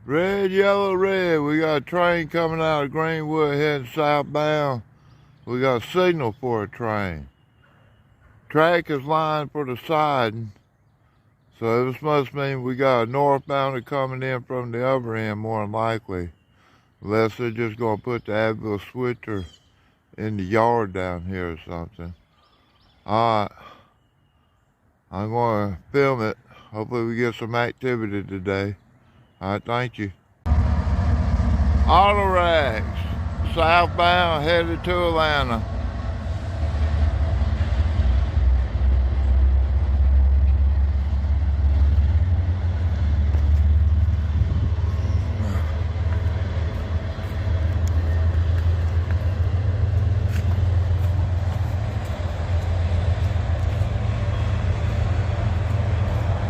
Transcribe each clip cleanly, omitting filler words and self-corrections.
Red, yellow, red. We got a train coming out of Greenwood heading southbound. We got a signal for a train. Track is lined for the siding. So this must mean we got a northbounder coming in from the other end more than likely. Unless they're just going to put the Advil switcher in the yard down here or something. Alright. I'm going to film it. Hopefully we get some activity today. Alright, thank you. Auto racks, southbound, headed to Atlanta.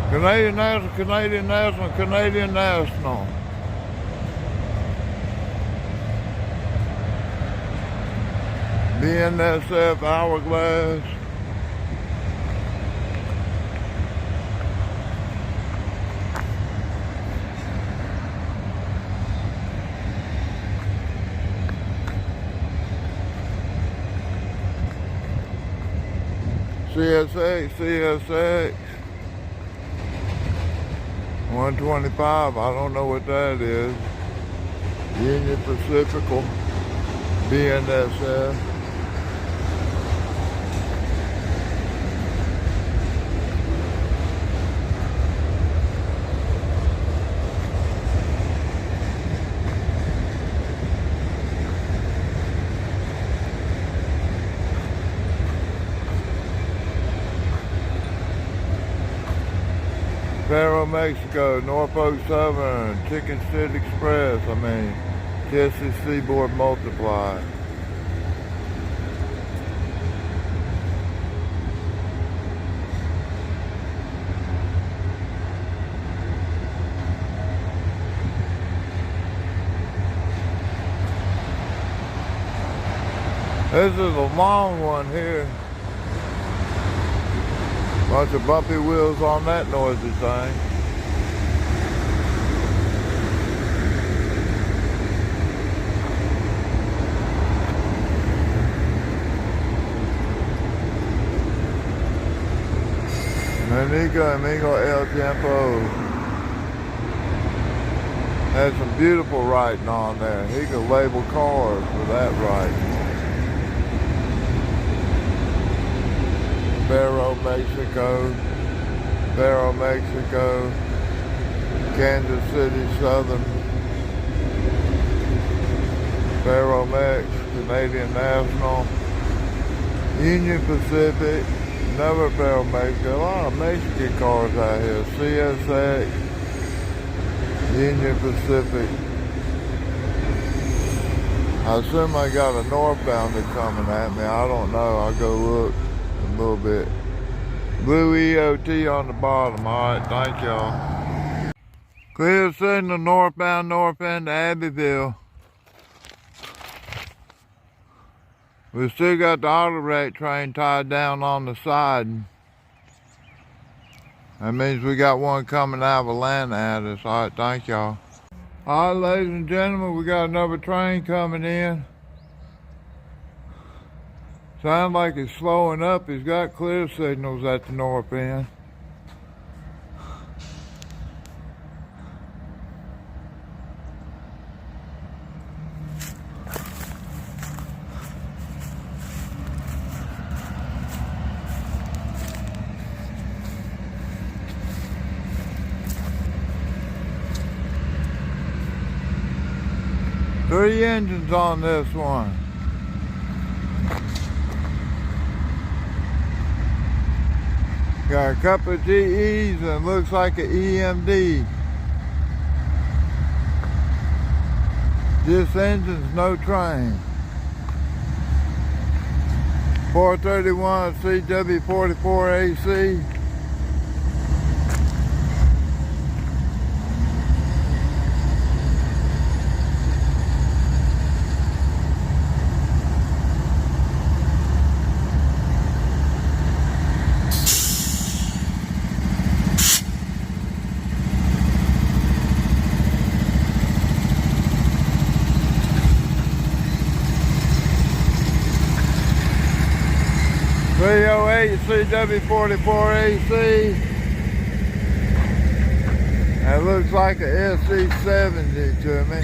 Canadian National, Canadian National, Canadian National. BNSF Hourglass. CSX. 125, I don't know what that is. Union Pacifical, BNSF. Faro, Mexico, Norfolk Southern, Chicken City Express, Tennessee Seaboard Multiply. This is a long one here. Bunch of bumpy wheels on that noisy thing. Amigo El Tiempo has some beautiful writing on there. He could label cars with that writing. Faro, Mexico, Kansas City Southern, Faro Mex, Canadian National, Union Pacific, another Faro Mexico, a lot of Mexican cars out here, CSX, Union Pacific. I assume I got a northbounder coming at me, I don't know, I'll go look. A little bit. Blue EOT on the bottom. Alright, thank y'all. Clear signal northbound, north end to Abbeville. We still got the auto rack train tied down on the side. That means we got one coming out of Atlanta at us. Alright, thank y'all. Alright, ladies and gentlemen, we got another train coming in. Sounds like it's slowing up. He's got clear signals at the north end. Three engines on this one. Got a couple of GEs and looks like an EMD. This engine's no train. 431 CW44AC. 308 CW44AC. That looks like a SD70 to me.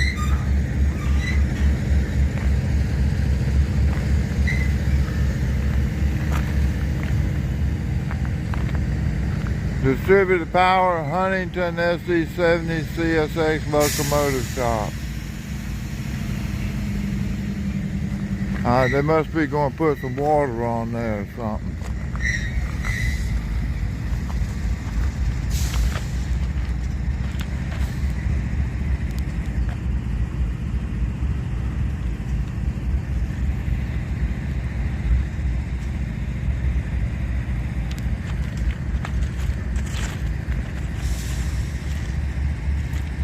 Distributed power, Huntington SD70 CSX locomotive shop. Alright, they must be going to put some water on there or something.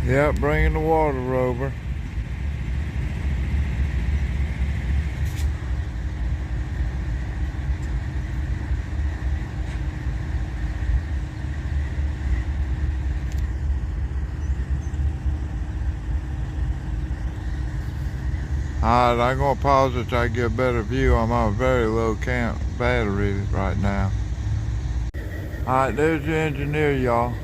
Yep, bringing the water over. Alright, I'm going to pause it till I get a better view. I'm on a very low count battery right now. Alright, there's the engineer, y'all.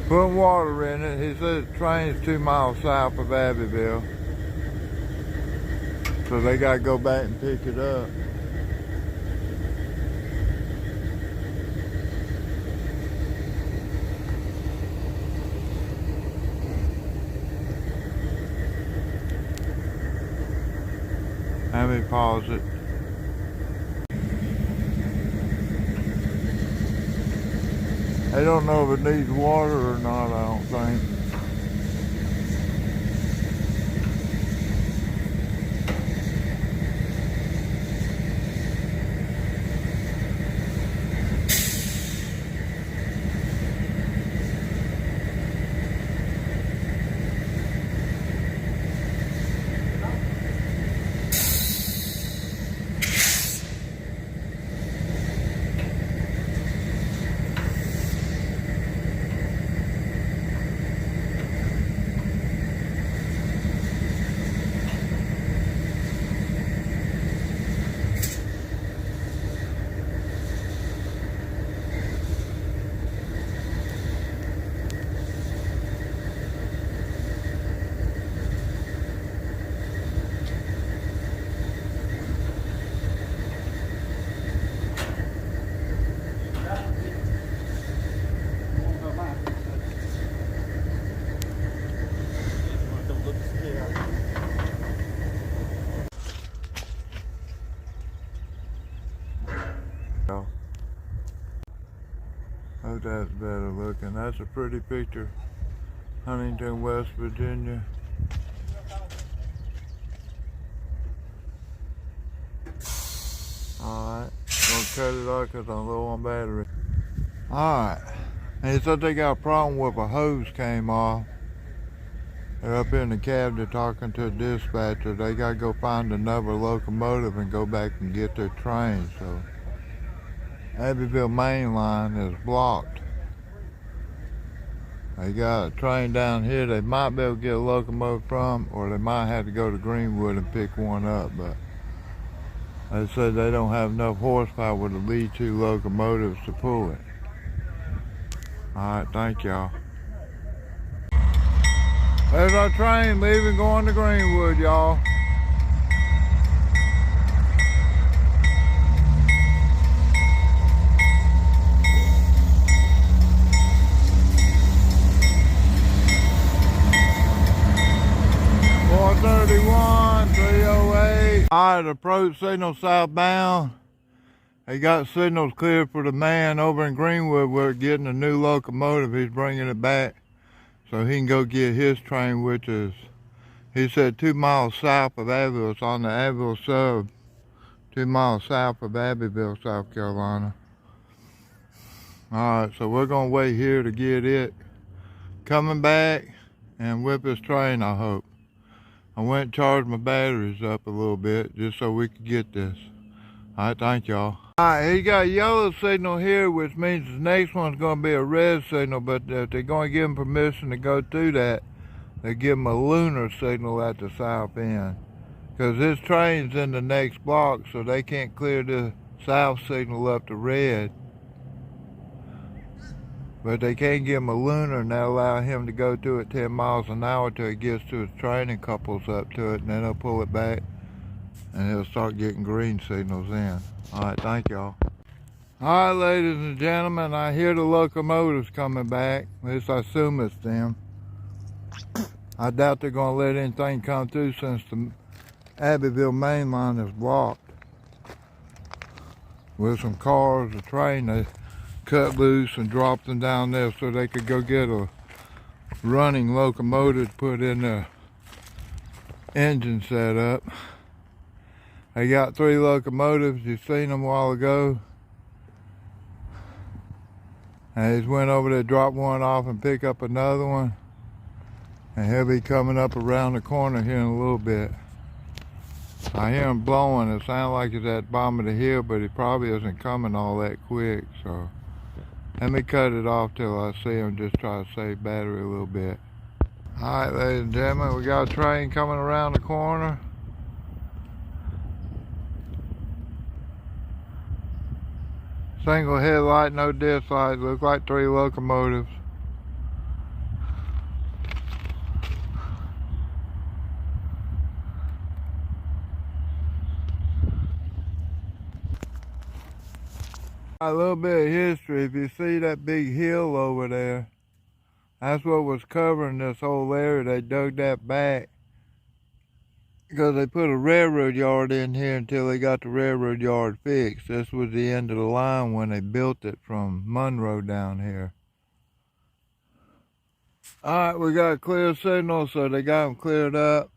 Putting water in it. He says the train's 2 miles south of Abbeville. So they got to go back and pick it up. Let me pause it. They don't know if it needs water or not, I don't think. Hope that's better looking. That's a pretty picture. Huntington, West Virginia. Alright, gonna cut it off because I'm low on battery. Alright, and he said they got a problem with a hose came off. They're up in the cab, they're talking to a dispatcher. They gotta go find another locomotive and go back and get their train. So Abbeville main line is blocked. They got a train down here they might be able to get a locomotive from, or they might have to go to Greenwood and pick one up, but they said they don't have enough horsepower with the lead 2 locomotives to pull it. Alright, thank y'all. There's our train leaving, going to Greenwood, y'all. Alright, approach signal southbound. They got signals cleared for the man over in Greenwood. We're getting a new locomotive. He's bringing it back so he can go get his train, which is, he said, 2 miles south of Abbeville. It's on the Abbeville sub, 2 miles south of Abbeville, South Carolina. Alright, so we're going to wait here to get it coming back and whip his train, I hope. I went and charged my batteries up a little bit just so we could get this. Alright, thank y'all. Alright, he got a yellow signal here, which means the next one's going to be a red signal, but if they're going to give him permission to go through that, they give him a lunar signal at the south end. because this train's in the next block, so they can't clear the south signal up to red. But they can give him a lunar, and they'll allow him to go to it 10 miles an hour till he gets to his training couples up to it, and then he'll pull it back and he'll start getting green signals in. Alright, thank y'all. Alright, ladies and gentlemen, I hear the locomotives coming back. At least I assume it's them. I doubt they're going to let anything come through since the Abbeville main line is blocked. With some cars, a train, they cut loose and dropped them down there so they could go get a running locomotive to put in the engine setup. They got 3 locomotives. You seen them a while ago. And they just went over there, dropped one off and pick up another one. And he'll be coming up around the corner here in a little bit. I hear him blowing. It sounds like he's at the bottom of the hill, but he probably isn't coming all that quick. So let me cut it off till I see him, just try to save battery a little bit. Alright, ladies and gentlemen, we got a train coming around the corner. Single headlight, no disc lights, look like 3 locomotives. A little bit of history. If you see that big hill over there, that's what was covering this whole area. They dug that back because they put a railroad yard in here until they got the railroad yard fixed. This was the end of the line when they built it from Monroe down here. Alright, we got a clear signal, so they got them cleared up.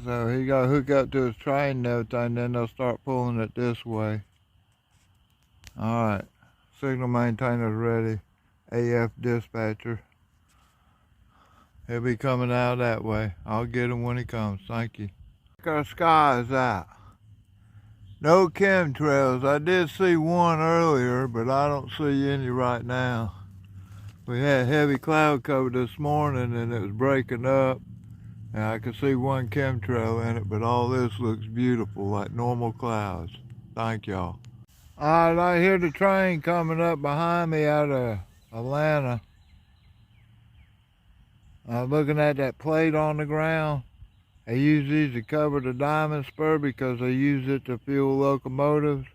So he got to hook up to his train and everything, then they'll start pulling it this way. Alright, signal maintainer's ready. AF dispatcher. He'll be coming out that way. I'll get him when he comes. Thank you. Our sky is out. No chemtrails. I did see one earlier, but I don't see any right now. We had heavy cloud cover this morning and it was breaking up. And I could see one chemtrail in it, but all this looks beautiful, like normal clouds. Thank y'all. Alright, I hear the train coming up behind me out of Atlanta. I'm looking at that plate on the ground. They use these to cover the diamond spur because they use it to fuel locomotives.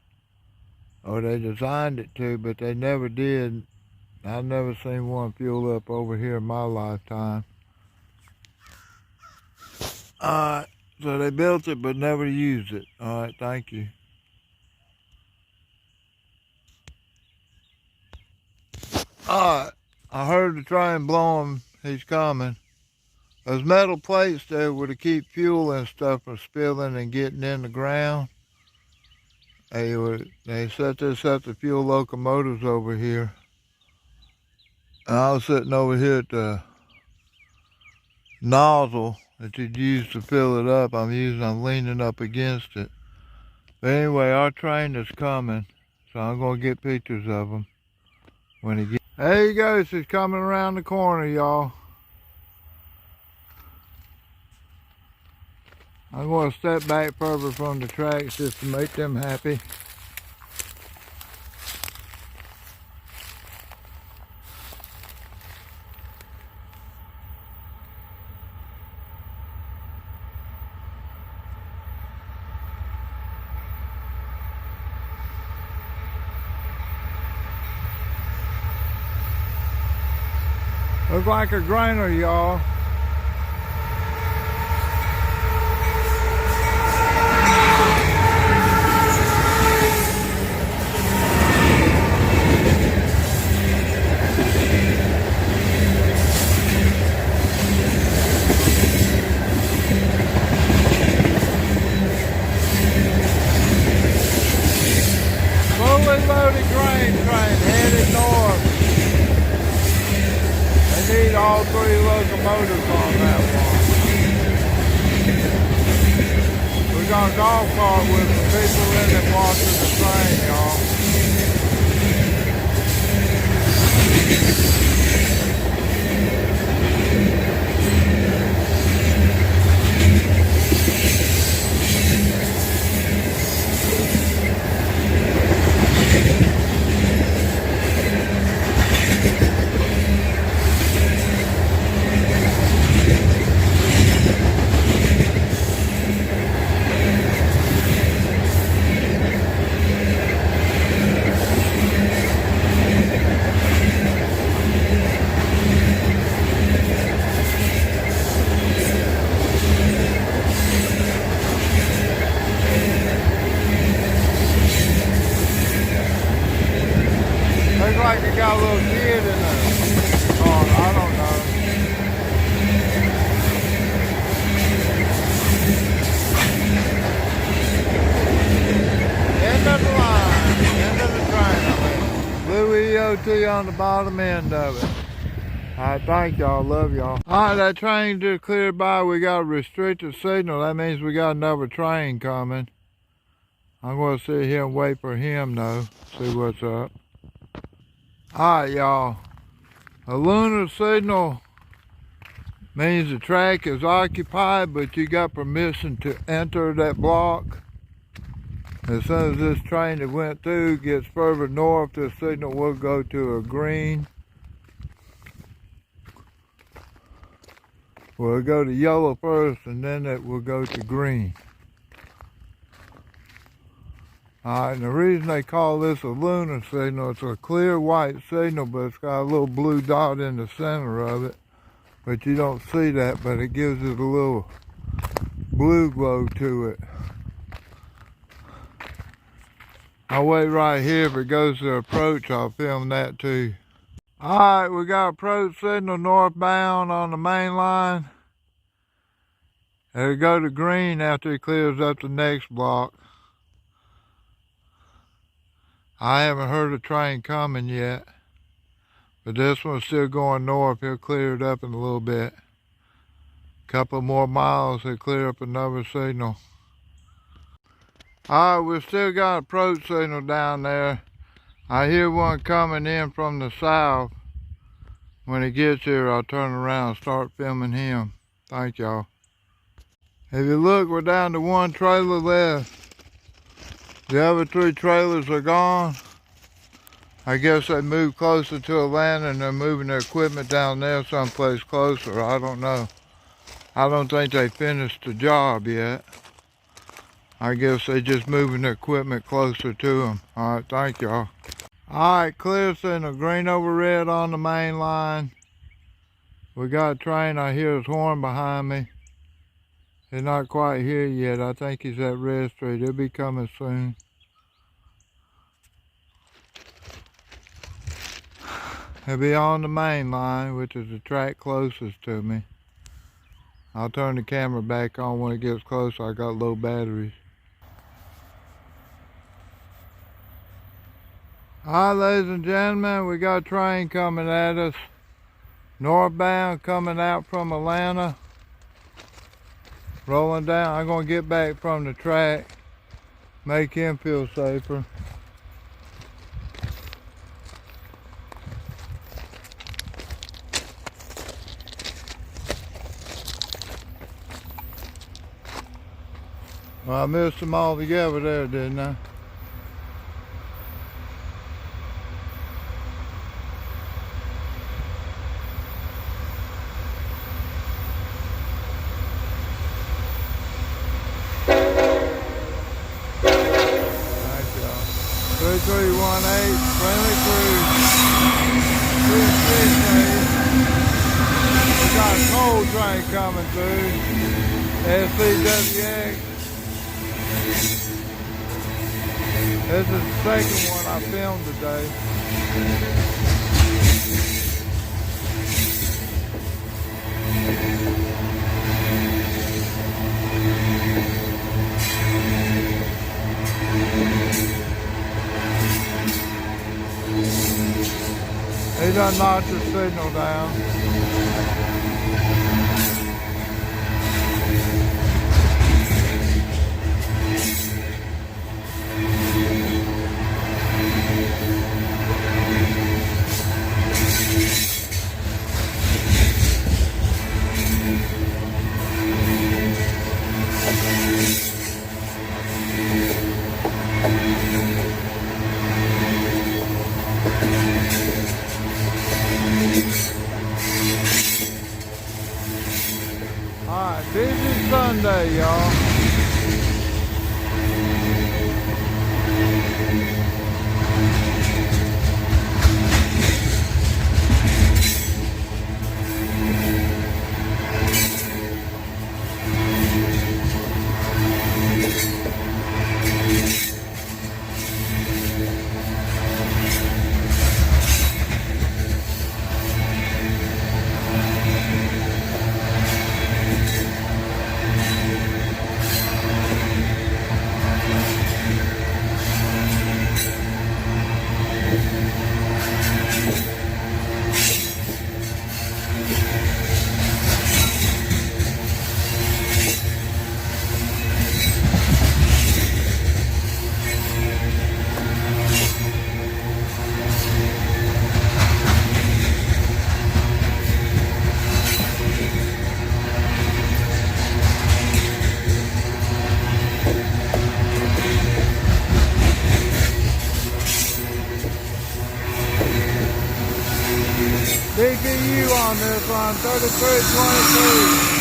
Or they designed it to, but they never did. I've never seen one fuel up over here in my lifetime. Alright, so they built it but never used it. Alright, thank you. Alright, I heard the train blowing. He's coming. Those metal plates there were to keep fuel and stuff from spilling and getting in the ground. They set this up to fuel locomotives over here. And I was sitting over here at the nozzle that you'd use to fill it up. I'm leaning up against it. But anyway, our train is coming, so I'm gonna get pictures of him when he gets. There he goes. He's coming around the corner, y'all. I'm going to step back further from the tracks just to make them happy. Looks like a grainer, y'all. Fully loaded grain train headed north. They need all 3 locomotives on that one. We got a golf cart with some people in it watching the train, y'all. got a little kid in the car. I don't know. End of the line. End of the train, I mean. Blue EOT on the bottom end of it. Alright, thank y'all. Love y'all. Alright, that train just cleared by. We got a restricted signal. That means we got another train coming. I'm going to sit here and wait for him, though. See what's up. Alright, y'all. A lunar signal means the track is occupied, but you got permission to enter that block. As soon as this train that went through gets further north, this signal will go to a green. Well, it'll go to yellow first, and then it will go to green. Alright, and the reason they call this a lunar signal, it's a clear white signal, but it's got a little blue dot in the center of it. But you don't see that, but it gives it a little blue glow to it. I'll wait right here. If it goes to approach, I'll film that too. Alright, we got approach signal northbound on the main line. It'll go to green after it clears up the next block. I haven't heard a train coming yet, but this one's still going north. He'll clear it up in a little bit. Couple more miles, he'll clear up another signal. Alright, we still got approach signal down there. I hear one coming in from the south. When he gets here, I'll turn around and start filming him. Thank y'all. If you look, we're down to one trailer left. The other three trailers are gone. I guess they moved closer to Atlanta and they're moving their equipment down there someplace closer. I don't know. I don't think they finished the job yet. I guess they just moving their equipment closer to them. Alright, thank y'all. Alright, clear signal, green over red on the main line. We got a train. I hear his horn behind me. He's not quite here yet. I think he's at Red Street. He'll be coming soon. He'll be on the main line, which is the track closest to me. I'll turn the camera back on when it gets closer. I got low batteries. Alright, ladies and gentlemen, we got a train coming at us. Northbound, coming out from Atlanta. Rolling down. I'm going to get back from the track. Make him feel safer. Well, I missed them all together there, didn't I? Thank y'all. 3318, friendly cruise. 268. We got a coal train coming through. SCWX. This is the second one I filmed today. He done knocked the signal down. Alright, busy Sunday, y'all. IBU on this one, 3322.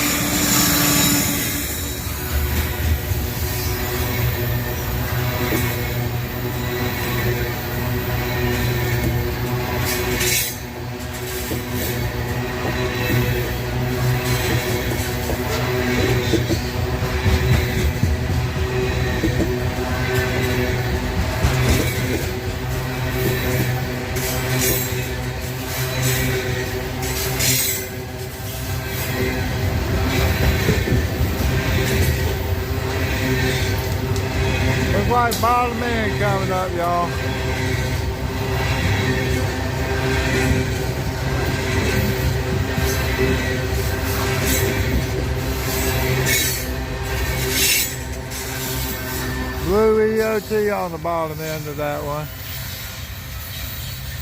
Looks like bottom end coming up, y'all. Blue EOT on the bottom end of that one.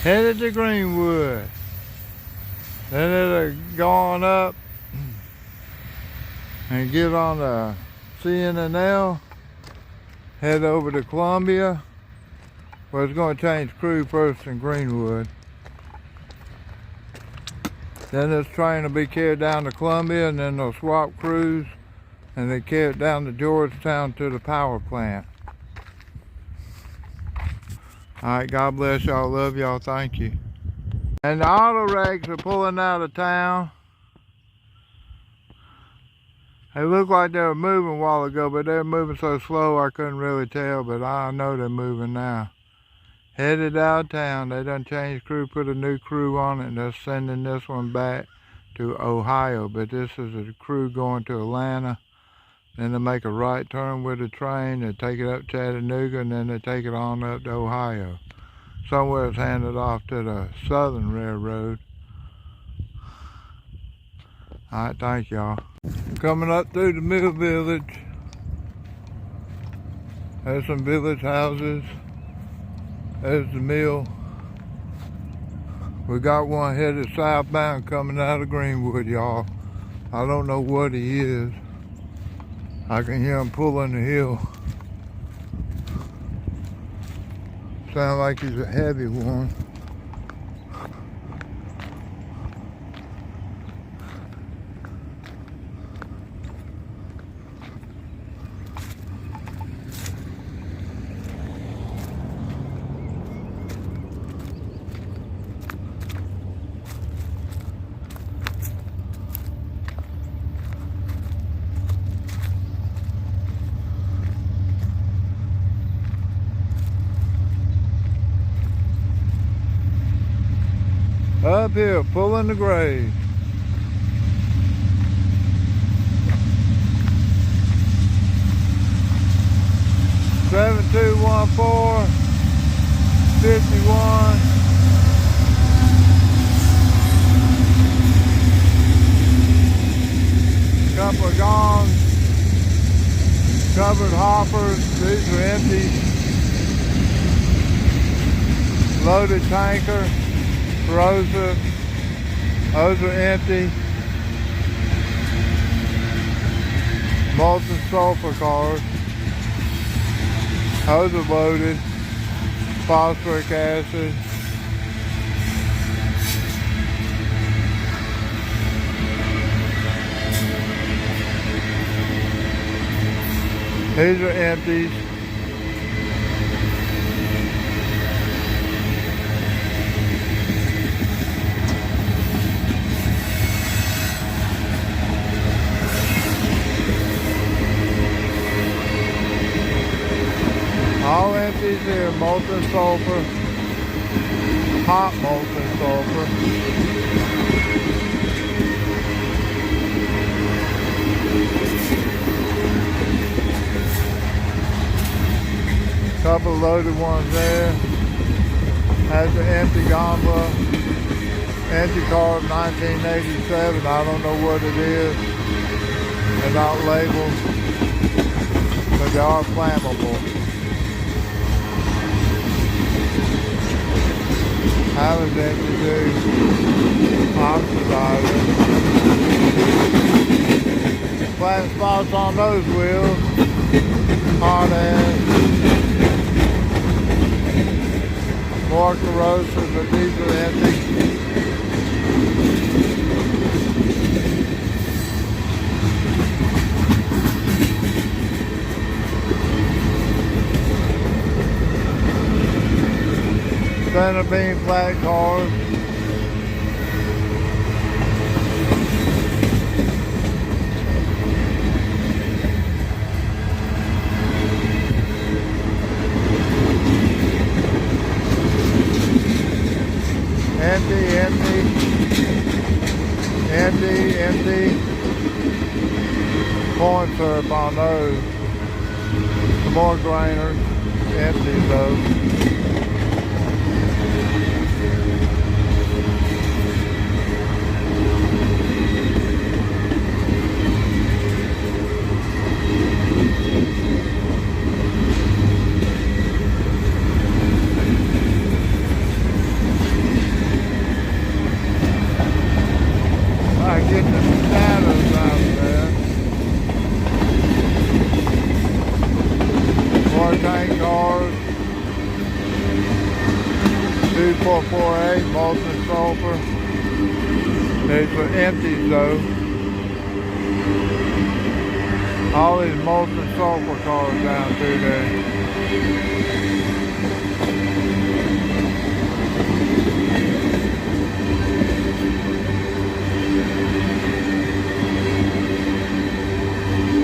Headed to Greenwood. Then it'll go on up and get on the CNNL. Head over to Columbia, where it's going to change crew first in Greenwood. Then this train will be carried down to Columbia, and then they'll swap crews, and they carry it down to Georgetown to the power plant. Alright, God bless y'all, love y'all, thank you. And the auto wrecks are pulling out of town. They looked like they were moving a while ago, but they're moving so slow I couldn't really tell, but I know they're moving now. Headed out of town. They done changed crew, put a new crew on it, and they're sending this one back to Ohio. But this is a crew going to Atlanta. Then they make a right turn with the train, they take it up Chattanooga, and then they take it on up to Ohio. Somewhere it's handed off to the Southern Railroad. Alright, thank y'all. Coming up through the mill village. There's some village houses. There's the mill. We got one headed southbound coming out of Greenwood, y'all. I don't know what he is. I can hear him pulling the hill. Sounds like he's a heavy one. Up here, pulling the grade. Seven, 2, 1, 4, 51. Couple of gongs. Covered hoppers. These are empty. Loaded tanker. Rosa, those are empty. Molten sulfur cars, those are loaded. Phosphoric acid. These are empties. All empties here, molten sulfur, hot molten sulfur. Couple loaded ones there. Has an empty gondola, empty car, 1987. I don't know what it is. They're not labeled, but they are flammable. Have empty too. Oxidizer. Flat spots on those wheels. Hot ash. More corrosive, but these are empty. center beam flat cars. Empty. Corn syrup on those. Some more grainers. Empty those. I get the shadows out there. More tank cars. 2448 molten sulfur. These are empties though. All these molten sulfur cars down through there.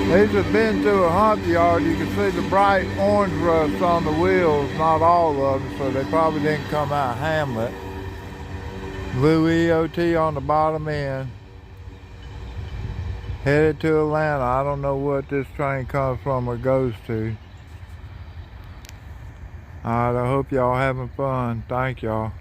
These have been through a hump yard. You can see the bright orange rust on the wheels, not all of them, so they probably didn't come out Hamlet. Blue EOT on the bottom end. Headed to Atlanta. I don't know what this train comes from or goes to. Alright, I hope y'all having fun. Thank y'all.